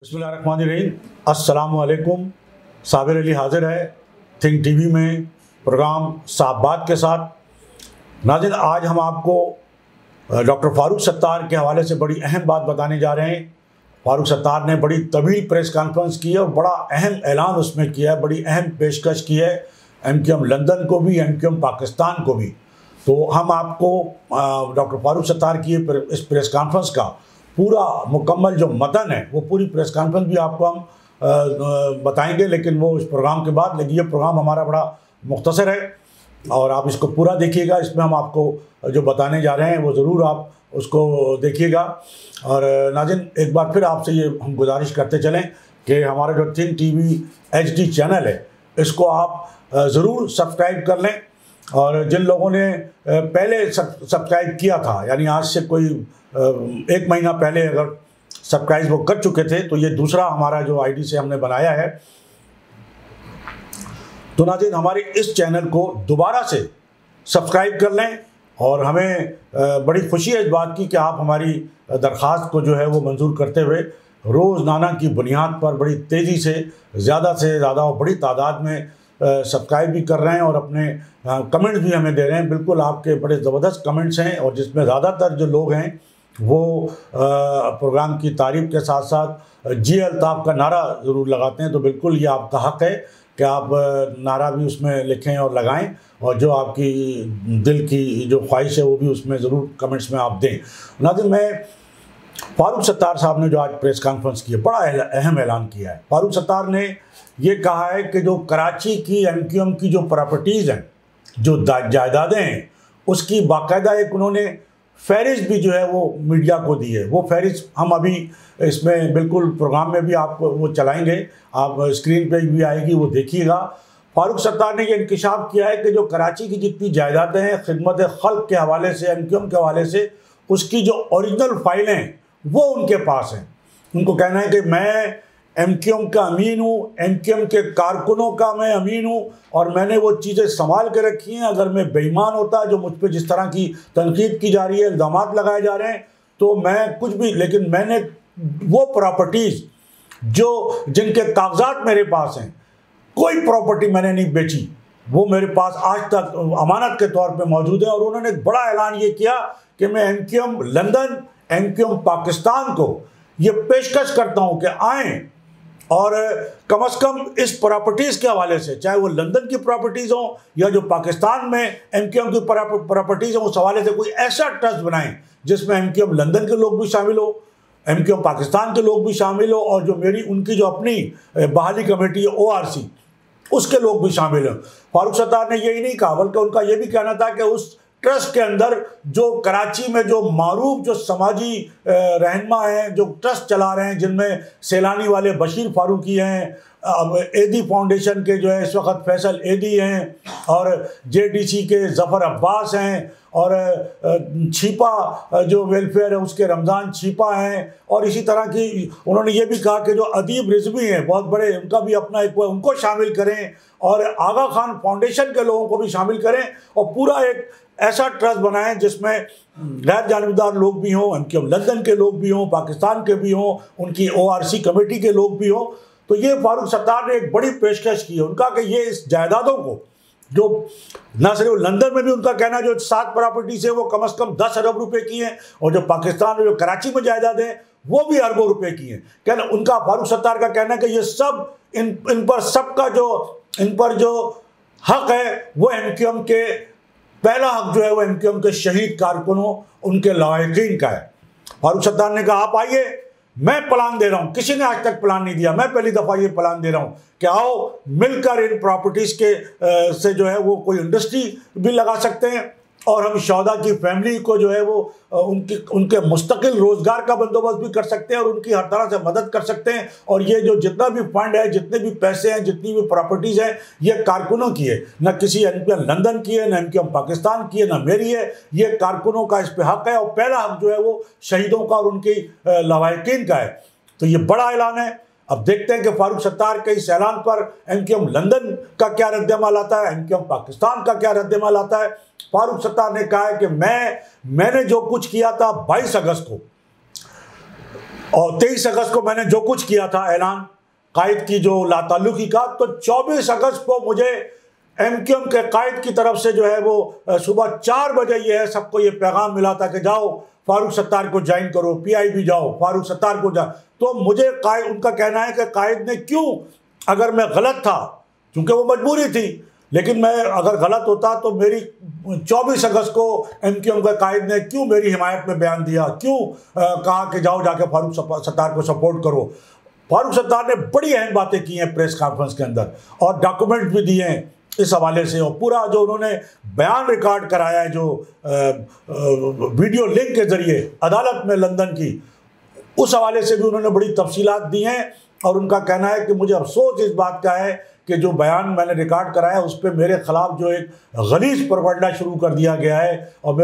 बिस्मिल्लाहिर्रहमानिर्रहीम। अस्सलामुअलैकुम। साबिर अली हाजिर है थिंक टीवी में प्रोग्राम साफ बात के साथ। नाज़रीन, आज हम आपको डॉक्टर फारूक सत्तार के हवाले से बड़ी अहम बात बताने जा रहे हैं। फारूक सत्तार ने बड़ी तवील प्रेस कॉन्फ्रेंस की है और बड़ा अहम ऐलान उसमें किया है, बड़ी अहम पेशकश की है MQM लंदन को भी, MQM पाकिस्तान को भी। तो हम आपको डॉक्टर फारूक सत्तार की इस प्रेस कॉन्फ्रेंस का पूरा मुकम्मल जो मतन है वो पूरी प्रेस कॉन्फ्रेंस भी आपको हम बताएंगे, लेकिन वो इस प्रोग्राम के बाद। लेकिन ये प्रोग्राम हमारा बड़ा मुख्तसर है और आप इसको पूरा देखिएगा। इसमें हम आपको जो बताने जा रहे हैं वो ज़रूर आप उसको देखिएगा। और नाज़रीन, एक बार फिर आपसे ये हम गुजारिश करते चलें कि हमारा जो थिंक टीवी HD चैनल है इसको आप ज़रूर सब्सक्राइब कर लें। और जिन लोगों ने पहले सब्सक्राइब किया था, यानी आज से कोई 1 महीना पहले अगर सब्सक्राइब वो कर चुके थे, तो ये दूसरा हमारा जो ID से हमने बनाया है। तो नाज़रीन, हमारे इस चैनल को दोबारा से सब्सक्राइब कर लें और हमें बड़ी खुशी है इस बात की कि आप हमारी दरख्वास्त को जो है वो मंजूर करते हुए रोज़ाना की बुनियाद पर बड़ी तेज़ी से ज़्यादा और बड़ी तादाद में सब्सक्राइब भी कर रहे हैं और अपने कमेंट्स भी हमें दे रहे हैं। बिल्कुल आपके बड़े ज़बरदस्त कमेंट्स हैं और जिसमें ज़्यादातर जो लोग हैं वो प्रोग्राम की तारीफ़ के साथ साथ जी अल्ताफ़ का नारा ज़रूर लगाते हैं। तो बिल्कुल ये आपका हक़ है कि आप नारा भी उसमें लिखें और लगाएं, और जो आपकी दिल की जो ख्वाहिश है वो भी उसमें ज़रूर कमेंट्स में आप दें। नाज़रीन, मैं फारूक सत्तार साहब ने जो आज प्रेस कॉन्फ्रेंस की है, बड़ा अहम ऐलान किया है। फारूक सत्तार ने ये कहा है कि जो कराची की MQM की जो प्रॉपर्टीज़ हैं, जो जायदादें हैं, उसकी बाकायदा एक उन्होंने फहरिस्त भी जो है वो मीडिया को दी है। वो फहरिस्त हम अभी इसमें बिल्कुल प्रोग्राम में भी आपको वो चलाएंगे, आप स्क्रीन पे भी आएगी, वो देखिएगा। फारूक सत्तार ने ये इंकशाफ किया है कि जो कराची की जितनी जायदादें हैं खिदमत खल्क के हवाले से, MQM के हवाले से, उसकी जो ओरिजिनल फाइलें हैं वो उनके पास हैं। उनको कहना है कि मैं MQM का अमीन हूँ, MQM के कारकुनों का मैं अमीन हूँ और मैंने वो चीज़ें संभाल के रखी हैं। अगर मैं बेईमान होता, जो मुझ पर जिस तरह की तनकीद की जा रही है, इल्ज़ामात लगाए जा रहे हैं, तो मैं कुछ भी, लेकिन मैंने वो प्रॉपर्टीज़ जो जिनके कागजात मेरे पास हैं, कोई प्रॉपर्टी मैंने नहीं बेची, वो मेरे पास आज तक अमानत के तौर पे मौजूद है। और उन्होंने एक बड़ा ऐलान ये किया कि मैं MQM लंदन, MQM पाकिस्तान को ये पेशकश करता हूँ कि आएँ और कम से कम इस प्रॉपर्टीज़ के हवाले से, चाहे वो लंदन की प्रॉपर्टीज़ हों या जो पाकिस्तान में MQM की प्रॉपर्टीज़ हों, उस हवाले से कोई ऐसा ट्रस्ट बनाएं जिसमें MQM लंदन के लोग भी शामिल हो, MQM पाकिस्तान के लोग भी शामिल हो, और जो उनकी जो अपनी बहाली कमेटी है ORC, उसके लोग भी शामिल हैं। फारूक सत्तार ने यही नहीं कहा, बल्कि उनका ये भी कहना था कि उस ट्रस्ट के अंदर जो कराची में जो मारूफ जो समाजी रहनुमा हैं, जो ट्रस्ट चला रहे हैं, जिनमें सैलानी वाले बशीर फारूकी हैं, एदी फाउंडेशन के जो है इस वक्त फैसल एदी हैं, और JDC के ज़फ़र अब्बास हैं, और छिपा जो वेलफेयर है उसके रमज़ान छिपा हैं, और इसी तरह की उन्होंने ये भी कहा कि जो अदीब रिजवी हैं बहुत बड़े, उनका भी अपना एक उनको शामिल करें, और आगा खान फाउंडेशन के लोगों को भी शामिल करें, और पूरा एक ऐसा ट्रस्ट बनाएं जिसमें गैर जानिबदार लोग भी हों, MQM लंदन के लोग भी हों, पाकिस्तान के भी हों, उनकी ORC कमेटी के लोग भी हों। तो ये फारूक सत्तार ने एक बड़ी पेशकश की है। उनका कि ये इस जायदादों को, जो न सिर्फ लंदन में भी उनका कहना जो 7 प्रॉपर्टीज है वो कम से कम 10 अरब रुपए की हैं, और जो पाकिस्तान में जो कराची में जायदादें हैं वो भी अरबों रुपए की हैं। कहना उनका, फारूक सत्तार का कहना है कि ये सब इन पर सबका जो इन पर जो हक है वो MQM के, पहला हक जो है वो MQM के शहीद कारकुनों, उनके लायकीन का है। फारूक सत्तार ने कहा आप आइए, मैं प्लान दे रहा हूं, किसी ने आज तक प्लान नहीं दिया, मैं पहली दफा ये प्लान दे रहा हूं कि आओ मिलकर इन प्रॉपर्टीज के से जो है वो कोई इंडस्ट्री भी लगा सकते हैं, और हम शौहदा की फैमिली को जो है वो उनके मुस्तकिल रोज़गार का बंदोबस्त भी कर सकते हैं और उनकी हर तरह से मदद कर सकते हैं। और ये जो जितना भी फंड है, जितने भी पैसे हैं, जितनी भी प्रॉपर्टीज़ हैं, ये कारकुनों की है, न किसी MQM लंदन की है, न MQM पाकिस्तान की है, न मेरी है। ये कारकुनों का इस पर हक़ है, और पहला हक़ जो है वो शहीदों का और उनकी लवाहिकीन का है। तो ये बड़ा ऐलान है। अब देखते हैं कि फारूक सत्तार के इस ऐलान पर एमक्यूएम लंदन का क्या रद्दअमल आता है, एमक्यूएम पाकिस्तान का क्या रद्दअमल आता है। फारूक सत्तार ने कहा है कि मैंने जो कुछ किया था 22 अगस्त को और 23 अगस्त को मैंने जो कुछ किया था ऐलान कायद की जो लाताल्लुकी का, तो 24 अगस्त को मुझे एमक्यूएम के कायद की तरफ से जो है वो सुबह 4 बजे ये है सबको ये पैगाम मिला था कि जाओ फारूक सत्तार को ज्वाइन करो, पीआईबी जाओ, फारूक सत्तार को जा। तो मुझे उनका कहना है कि कायद ने क्यों, अगर मैं गलत था क्योंकि वो मजबूरी थी, लेकिन मैं अगर गलत होता तो मेरी 24 अगस्त को एमक्यूएम के कायद ने क्यों मेरी हिमायत में बयान दिया, क्यों कहा कि जाओ जाके फारूक सत्तार को सपोर्ट करो। फारूक सत्तार ने बड़ी अहम बातें की हैं प्रेस कॉन्फ्रेंस के अंदर और डॉक्यूमेंट भी दिए हैं इस हवाले से, और पूरा जो उन्होंने बयान रिकॉर्ड कराया है जो वीडियो लिंक के जरिए अदालत में लंदन की, उस हवाले से भी उन्होंने बड़ी तफसीलात दी हैं। और उनका कहना है कि मुझे अफसोस इस बात का है कि जो बयान मैंने रिकॉर्ड कराया उस पर मेरे ख़िलाफ़ जो एक गलीज़ प्रोपेगेंडा शुरू कर दिया गया है और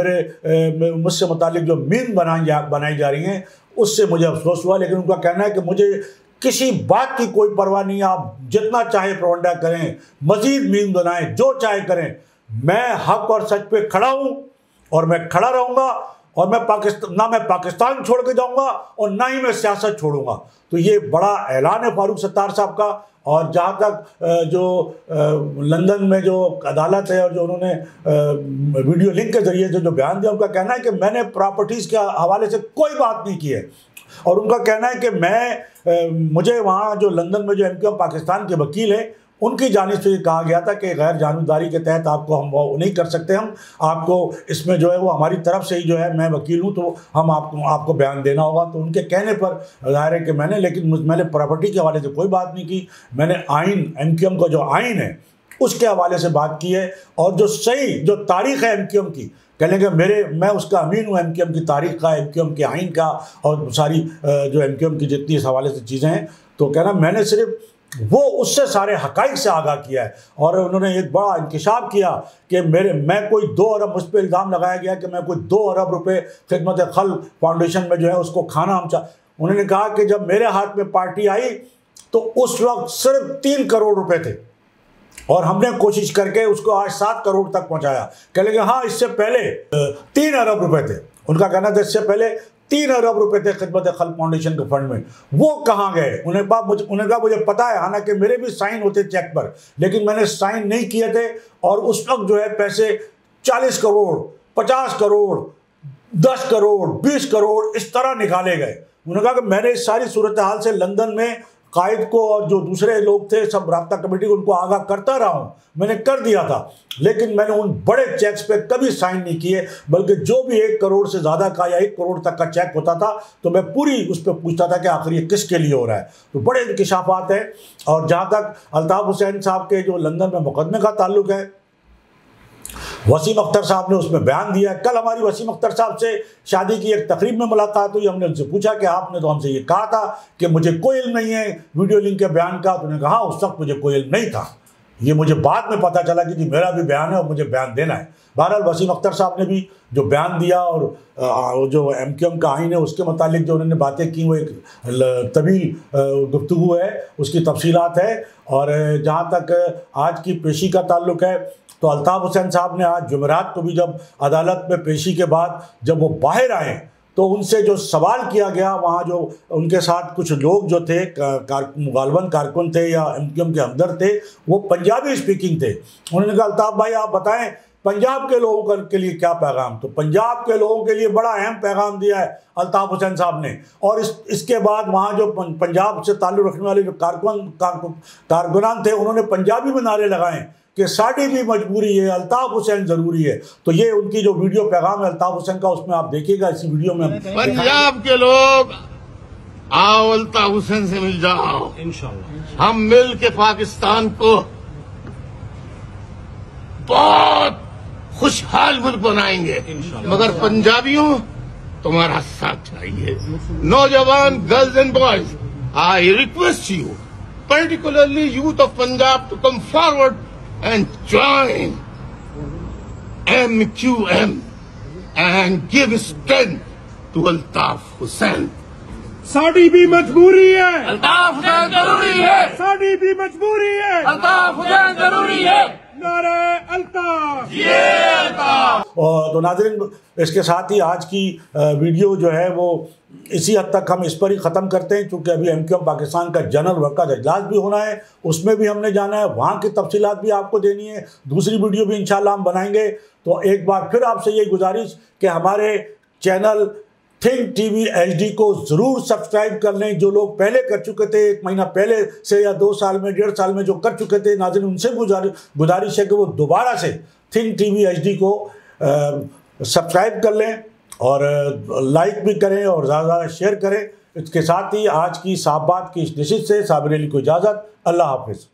मुझसे मुतालिक जो मीम बनाई जा रही हैं उससे मुझे अफसोस हुआ। लेकिन उनका कहना है कि मुझे किसी बात की कोई परवाह नहीं, आप जितना चाहे प्रोपेगेंडा करें, मजीद मीम बनाएं, जो चाहे करें, मैं हक और सच पे खड़ा हूँ और मैं खड़ा रहूँगा और मैं पाकिस्तान छोड़ के जाऊँगा और ना ही मैं सियासत छोड़ूंगा। तो ये बड़ा ऐलान है फारूक सत्तार साहब का। और जहाँ तक जो लंदन में जो अदालत है और जो उन्होंने वीडियो लिंक के जरिए जो बयान दिया, उनका कहना है कि मैंने प्रॉपर्टीज़ के हवाले से कोई बात नहीं की है। और उनका कहना है कि मुझे वहाँ जो लंदन में जो एमक्यूएम पाकिस्तान के वकील हैं उनकी जानिब से कहा गया था कि गैर जानबदारी के तहत आपको हम वो नहीं कर सकते, हम आपको इसमें जो है वो हमारी तरफ से ही जो है, मैं वकील हूँ तो हम आपको बयान देना होगा। तो उनके कहने पर जाहिर है कि मैंने प्रॉपर्टी के हवाले से कोई बात नहीं की, मैंने आइन एमक्यूएम का जो आइन है उसके हवाले से बात की है। और जो सही जो तारीख़ है एमक्यूएम की, कह लेंगे मैं उसका अमीन हूँ एमक्यूएम की तारीख़ का, एमक्यूएम के आइन का और सारी जो एमक्यूएम की जितनी इस हवाले से चीज़ें हैं। तो कहना मैंने सिर्फ वो उससे सारे हक़ाइक़ से आगाह किया है। और उन्होंने एक बड़ा इंकशाफ किया कि मैं कोई 2 अरब, मुझ पर इल्ज़ाम लगाया गया कि मैं कोई 2 अरब रुपए खिदमत खल्क़ फाउंडेशन में जो है उसको खाना उन्होंने कहा कि जब मेरे हाथ में पार्टी आई तो उस वक्त सिर्फ 3 करोड़ रुपए थे और हमने कोशिश करके उसको आज 7 करोड़ तक पहुंचाया। कह लेंगे हाँ, इससे पहले 3 अरब रुपए थे। उनका कहना था इससे पहले 3 अरब रुपए थे खिदमत खल्क़ फाउंडेशन के फंड में, वो कहाँ गए। उन्हें कहा मुझे पता है, हालांकि मेरे भी साइन होते चेक पर, लेकिन मैंने साइन नहीं किए थे। और उस वक्त जो है पैसे 40 करोड़ 50 करोड़ 10 करोड़ 20 करोड़ इस तरह निकाले गए। उन्होंने कहा कि मैंने इस सारी सूरत हाल से लंदन में कायद को और जो दूसरे लोग थे सब राब्ता कमेटी को उनको आगाह करता रहा हूँ, मैंने कर दिया था, लेकिन मैंने उन बड़े चेक्स पे कभी साइन नहीं किए, बल्कि जो भी 1 करोड़ से ज़्यादा का या 1 करोड़ तक का चेक होता था तो मैं पूरी उस पर पूछता था कि आखिर ये किसके लिए हो रहा है। तो बड़े इंकशाफात हैं। और जहाँ तक अल्ताफ़ हुसैन साहब के जो लंदन में मुकदमे का ताल्लुक है, वसीम अख्तर साहब ने उसमें बयान दिया। कल हमारी वसीम अख्तर साहब से शादी की एक तकरीब में मुलाकात हुई। हमने उनसे पूछा कि आपने तो हमसे ये कहा था कि मुझे कोई इल्म नहीं है वीडियो लिंक के बयान का। तो उन्होंने कहा उस वक्त मुझे कोई इल्म नहीं था, ये मुझे बाद में पता चला कि जी मेरा भी बयान है और मुझे बयान देना है। बहरहाल वसीम अख्तर साहब ने भी जो बयान दिया और जो एमक्यूएम का आइन है उसके मुतालिक जो उन्होंने बातें की वो एक तवील गुफ्तगू है, उसकी तफसीलात है। और जहाँ तक आज की पेशी का ताल्लुक है तो अल्ताफ़ हुसैन साहब ने आज जुमेरात को भी जब अदालत में पेशी के बाद जब वो बाहर आए तो उनसे जो सवाल किया गया, वहाँ जो उनके साथ कुछ लोग जो थे मुगालबन कारकुन थे या एमक्यूएम के हमदर्द थे, वो पंजाबी स्पीकिंग थे। उन्होंने कहा अल्ताफ़ भाई आप बताएं पंजाब के लोगों के लिए क्या पैगाम। तो पंजाब के लोगों के लिए बड़ा अहम पैगाम दिया है अल्ताफ़ हुसैन साहब ने। और इसके बाद वहाँ जो पंजाब से ताल्लुक़ रखने वाले जो कारकुनान थे उन्होंने पंजाबी में नारे लगाए कि साड़ी भी मजबूरी है, अल्ताफ़ हुसैन ज़रूरी है। तो ये उनकी जो वीडियो पैगाम है अल्ताफ़ हुसैन का, उसमें आप देखिएगा इसी वीडियो में। पंजाब के लोग आओ अल्ताफ़ हुसैन से मिल जाओ, इंशाअल्लाह हम मिल के पाकिस्तान को बहुत खुशहाल मुल्क बनाएंगे। मगर पंजाबियों तुम्हारा साथ चाहिए। नौजवान girls and boys, I request you, particularly youth of Punjab, to come forward and join MQM and give strength to Altaf Hussain. Sari भी मजबूरी है, अल्ताफ हुसैन अभी भी मजबूरी है, अल्ताफ हुसैन जरूरी है, नारे अल्ताफ। ये अल्ताफ। और तो नाज़रीन, इसके साथ ही आज की वीडियो जो है वो इसी हद तक हम इस पर ही ख़त्म करते हैं, क्योंकि अभी MQM पाकिस्तान का जनरल वर्कर इजलास भी होना है, उसमें भी हमने जाना है, वहाँ की तफसीलात भी आपको देनी है, दूसरी वीडियो भी इंशाल्लाह हम बनाएंगे। तो एक बार फिर आपसे यही गुजारिश कि हमारे चैनल थिंक टीवी HD को ज़रूर सब्सक्राइब कर लें। जो लोग पहले कर चुके थे, 1 महीना पहले से या 2 साल में, 1.5 साल में जो कर चुके थे, नाज़रीन उनसे गुजारिश है कि वो दोबारा से थिंक टीवी HD को सब्सक्राइब कर लें और लाइक भी करें और ज़्यादा ज़्यादा शेयर करें। इसके साथ ही आज की साहब बात की इस डिश से साबिर अली को इजाज़त। अल्लाह हाफिज़।